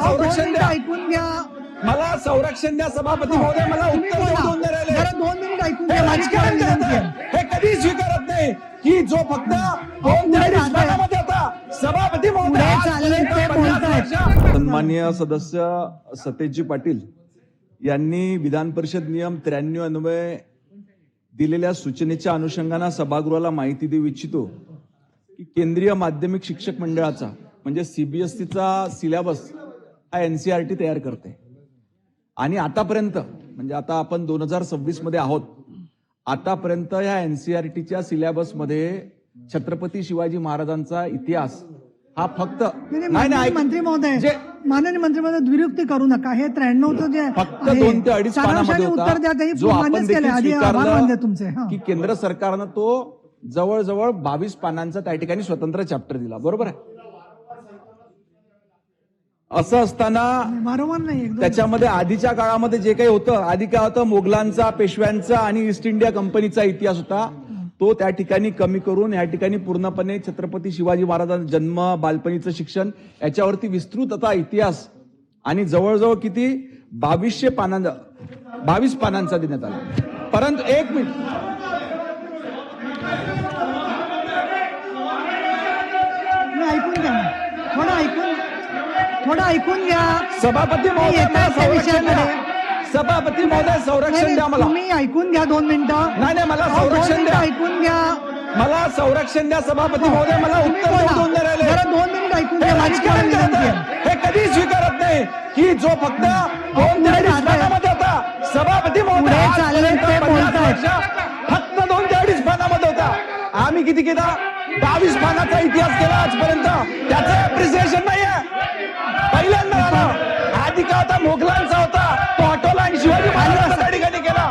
संरक्षण द्या, ऐकून घ्या. मला संरक्षण द्या सभापती महोदय, मला उत्तर देऊन द्या राहिले. जरा 2 मिनिट ऐकून हे घ्या. राजकारण विनंती आहे. हे कधी स्वीकारत नाही की जो फक्त दोन ते अडीच पानामध्ये होता. सभापती महोदय पुढे चालले ते बोलतायत. सन्माननीय सदस्य सतेजी पाटील यांनी विधान परिषद नियम 93 अन्वये दिलेल्या सूचनेच्या अनुषंगाने सभागृहाला माहिती देऊ इच्छितो की केंद्रीय माध्यमिक शिक्षक मंडळाचा म्हणजे सीबीएसईचा सिलेबस हा एनसीईआरटी तयार करते आणि आतापर्यंत म्हणजे आता आपण 2026 मध्ये आहोत. आतापर्यंत या एनसीईआरटीच्या सिलेबसमध्ये छत्रपती शिवाजी महाराजांचा इतिहास हा फक्त मंत्री महोदय, माननीय मंत्री महोदय, द्विरुक्ती करू नका. हे 93चं जे फक्त 2 ते 2.5 पानामध्ये उत्तर द्या. होता, जो आपण देखील आधी तुमचे स्वीकारलं की केंद्र सरकारनं तो जवळजवळ 22 पानांचा त्या ठिकाणी स्वतंत्र चॅप्टर दिला. बरोबर आहे. असं असताना बरोबर नाही, त्याच्यामध्ये आधीच्या काळामध्ये जे काही होतं, आधी काय होतं, मोगलांचा, पेशव्यांचा आणि ईस्ट इंडिया कंपनीचा इतिहास होता, तो त्या ठिकाणी कमी करून या ठिकाणी पूर्णपणे छत्रपती शिवाजी महाराजांचा जन्म, बालपणीचं शिक्षण याच्यावरती विस्तृत असा इतिहास आणि जवळजवळ किती 2200 पानांचा 22 पानांचा देण्यात आला. परंतु एक मिनिट, ऐकून घ्या. थोडं ऐकून घ्या. सभापती महोदय संरक्षण द्या. सभापती महोदय संरक्षण द्या. मला तुम्ही ऐकून घ्या 2 मिनिटं. नाही, मला संरक्षण द्या. ऐकून घ्या. मला संरक्षण द्या सभापती महोदय, मला उत्तर देऊन द्या राहिले. जरा 2 मिनिट ऐकून घ्या. राजकारण हे कधी स्वीकारत नाही की जो फक्त 2 ते 2.5 पानामध्ये होता. सभापती महोदय चालले ते बोलतायत. फक्त 2 ते 2.5 पानामध्ये होता. आम्ही किती केला? 22 पानाचा इतिहास केला आजपर्यंत. त्याचं अप्रिसिएशन नाहीये. पहिल्यांदा आला. आधी का होता, मोगलांचा होता, तो हटवला आणि शिवाजी महाराजांचा त्या ठिकाणी केला.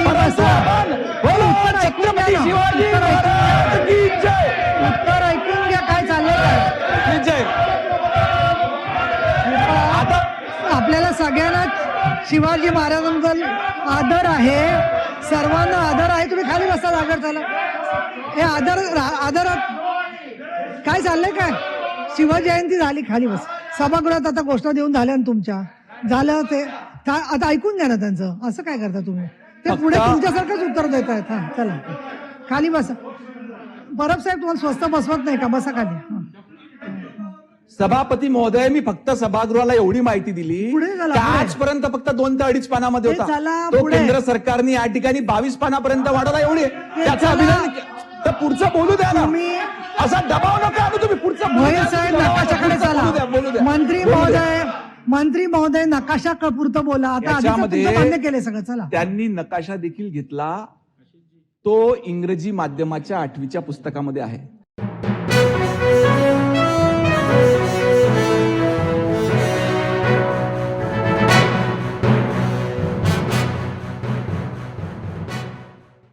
परंतु आपण बोलो छत्रपती शिवाजी महाराज की जय. उत्तर ऐकून घ्या. काय चाललंय की जय. आता आपल्याला सगळ्यांना शिवाजी महाराजांचा आदर आहे, सर्वांना आदर आहे. तुम्ही खाली बसा, जागर झाला. हे आदर काय चाललंय? काय शिवाजी जयंती झाली, खाली बस. सभागृहात आता घोषणा देऊन झाल्या ना तुमच्या, झालं ते आता ऐकून घ्या ना त्यांचं. असं काय करता तुम्ही? ते पुढे तुमच्यासारखंच उत्तर देत आहेत. हा, चला खाली बसा. परब साहेब तुम्हाला स्वस्त बसवत नाही का? बसा खाली. सभापती महोदय, मी फक्त सभागृहाला एवढी माहिती दिली पुढे की आजपर्यंत फक्त 2 ते 2.5 पानामध्ये होता, तो केंद्र सरकारने या ठिकाणी 22 पानापर्यंत वाढवला. एवडी त्याचं अभिनंदन. तर पुढचं बोलू द्या ना. असा दबाव नका आणू तुम्ही. पुढचं साहेब नकाशाकडे चला. मंत्री महोदय नकाशा पुरतं बोला. आता मान्य केले सगळं. चला. त्यांनी नकाशा देखील घेतला, तो इंग्रजी माध्यमाच्या 8वीच्या पुस्तकामध्ये आहे.